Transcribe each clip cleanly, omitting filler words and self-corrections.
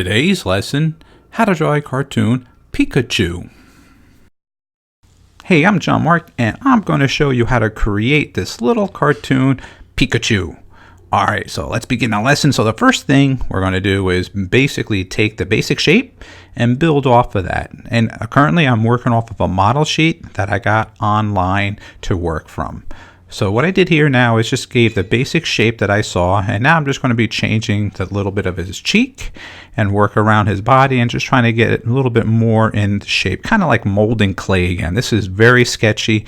Today's lesson, how to draw a cartoon Pikachu. Hey, I'm John-Marc and I'm going to show you how to create this little cartoon Pikachu. Alright, so let's begin the lesson. So the first thing we're going to do is basically take the basic shape and build off of that. And currently I'm working off of a model sheet that I got online to work from. So what I did here now is just gave the basic shape that I saw, and now I'm just going to be changing the little bit of his cheek and work around his body and just trying to get it a little bit more in shape, kind of like molding clay again. This is very sketchy.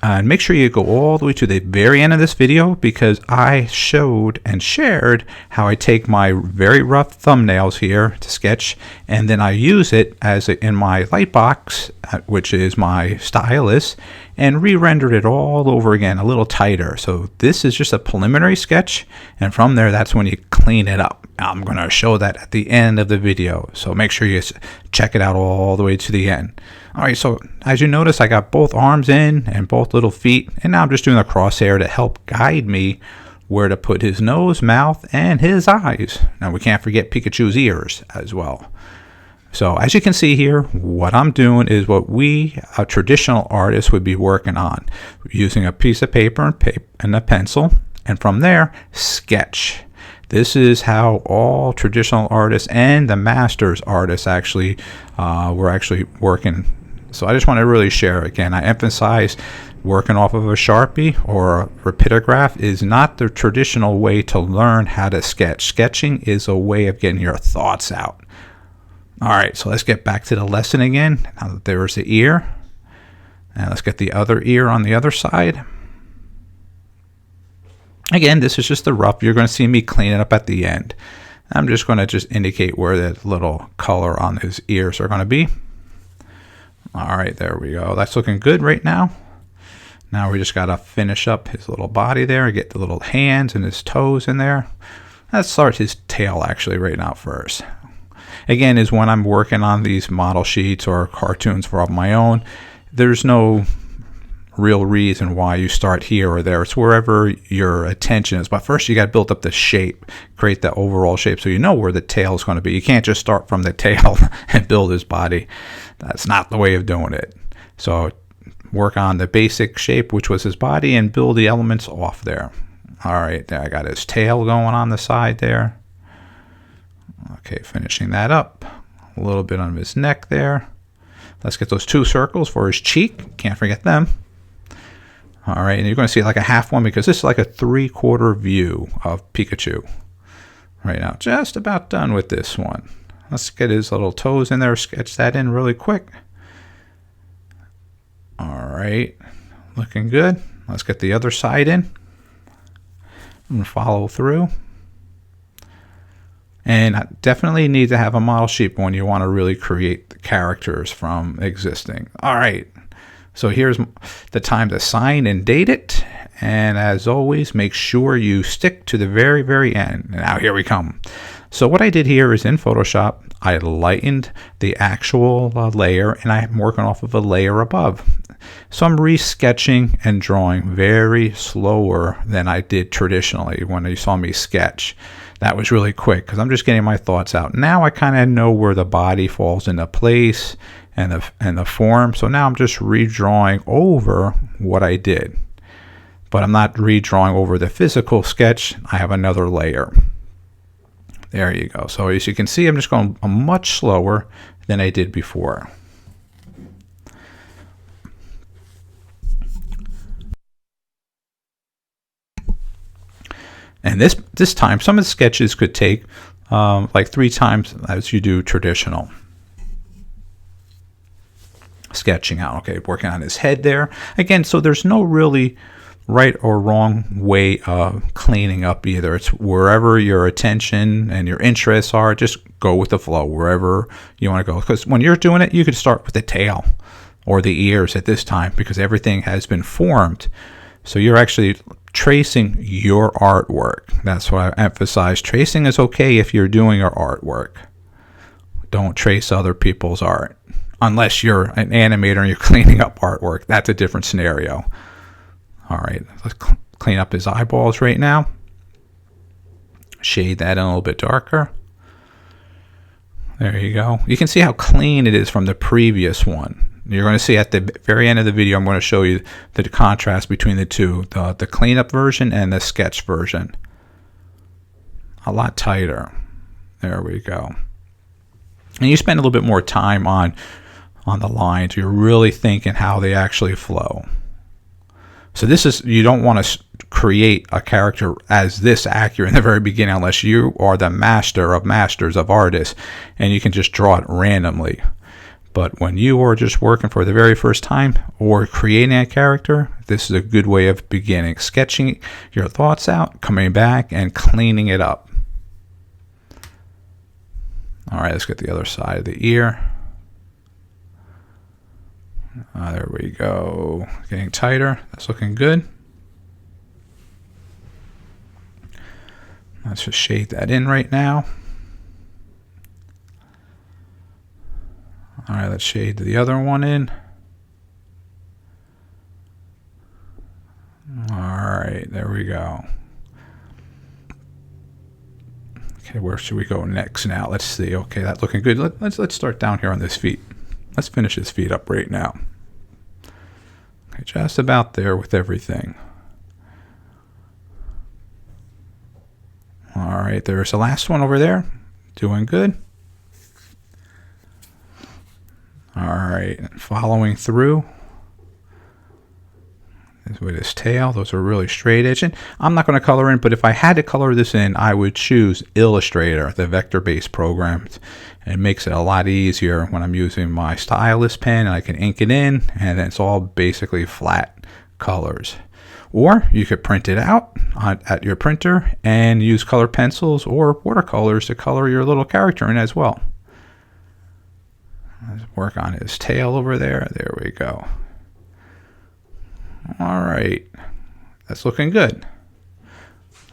And make sure you go all the way to the very end of this video, because I showed and shared how I take my very rough thumbnails here to sketch, and then I use it as in my Lightbox, which is my stylus, and re-rendered it all over again, a little tighter. So this is just a preliminary sketch, and from there, that's when you clean it up. I'm going to show that at the end of the video, so make sure you check it out all the way to the end. Alright, so as you notice, I got both arms in and both little feet, and now I'm just doing a crosshair to help guide me where to put his nose, mouth, and his eyes. Now we can't forget Pikachu's ears as well. So as you can see here, what I'm doing is what we, a traditional artist, would be working on. Using a piece of paper and a pencil, and from there, sketch. This is how all traditional artists and the masters artists actually were actually working. So I just want to really share again. I emphasize working off of a Sharpie or a rapidograph is not the traditional way to learn how to sketch. Sketching is a way of getting your thoughts out. Alright, so let's get back to the lesson again. Now that there's the ear, and let's get the other ear on the other side. Again, this is just the rough. You're going to see me clean it up at the end. I'm just going to just indicate where that little color on his ears are going to be. Alright, there we go. That's looking good right now. Now we just got to finish up his little body there, get the little hands and his toes in there. Let's start his tail actually right now first. Again, is when I'm working on these model sheets or cartoons for my own, there's no real reason why you start here or there. It's wherever your attention is. But first you got to build up the shape, create the overall shape so you know where the tail is going to be. You can't just start from the tail and build his body. That's not the way of doing it. So work on the basic shape, which was his body, and build the elements off there. Alright, there I got his tail going on the side there. Okay, finishing that up. A little bit on his neck there. Let's get those two circles for his cheek. Can't forget them. Alright, and you're going to see like a half one because this is like a 3/4 view of Pikachu. Right now, just about done with this one. Let's get his little toes in there, sketch that in really quick. Alright, looking good. Let's get the other side in and follow through. And I definitely need to have a model sheet when you want to really create the characters from existing. Alright. So here's the time to sign and date it. And as always, make sure you stick to the very, very end. And now here we come. So what I did here is in Photoshop, I lightened the actual layer, and I'm working off of a layer above. So I'm re-sketching and drawing very slower than I did traditionally when you saw me sketch. That was really quick because I'm just getting my thoughts out. Now I kind of know where the body falls into place and the form. So now I'm just redrawing over what I did. But I'm not redrawing over the physical sketch. I have another layer. There you go. So as you can see, I'm just going much slower than I did before. And this time, some of the sketches could take like 3 times as you do traditional sketching out. Okay, working on his head there. Again, so there's no really right or wrong way of cleaning up either. It's wherever your attention and your interests are, just go with the flow wherever you want to go. Because when you're doing it, you could start with the tail or the ears at this time because everything has been formed. So you're actually tracing your artwork. That's why I emphasize tracing is okay if you're doing your artwork. Don't trace other people's art. Unless you're an animator and you're cleaning up artwork. That's a different scenario. Alright, let's clean up his eyeballs right now. Shade that in a little bit darker. There you go. You can see how clean it is from the previous one. You're going to see at the very end of the video, I'm going to show you the contrast between the two, the cleanup version and the sketch version. A lot tighter. There we go. And you spend a little bit more time on the lines. You're really thinking how they actually flow. So this is, you don't want to create a character as this accurate in the very beginning unless you are the master of masters of artists and you can just draw it randomly. But when you are just working for the very first time or creating a character, this is a good way of beginning. Sketching your thoughts out, coming back, and cleaning it up. All right, let's get the other side of the ear. There we go. Getting tighter. That's looking good. Let's just shade that in right now. All right, let's shade the other one in. All right, there we go. Okay, where should we go next now? Let's see. Okay, that's looking good. Let's start down here on this feet. Let's finish his feet up right now. Okay, just about there with everything. All right, there's the last one over there. Doing good. All right, following through with his tail. Those are really straight edge. And I'm not going to color in, but if I had to color this in, I would choose Illustrator, the vector-based program. It makes it a lot easier when I'm using my stylus pen and I can ink it in, and it's all basically flat colors. Or you could print it out at your printer and use color pencils or watercolors to color your little character in as well. Let's work on his tail over there. There we go. All right, that's looking good.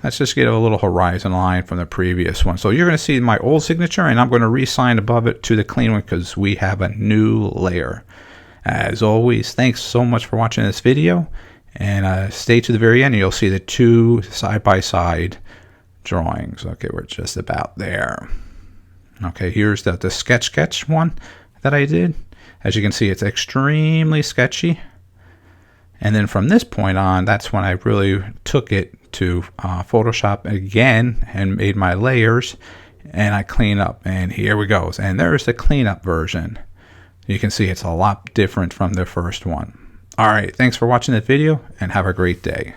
Let's just get a little horizon line from the previous one. So you're going to see my old signature, and I'm going to re-sign above it to the clean one because we have a new layer. As always, thanks so much for watching this video, and stay to the very end and you'll see the two side-by-side drawings. Okay, we're just about there. Okay, here's the sketch one that I did. As you can see, it's extremely sketchy. And then from this point on, that's when I really took it to Photoshop again and made my layers, and I clean up, and here we go. And there's the cleanup version. You can see it's a lot different from the first one. All right, thanks for watching this video and have a great day.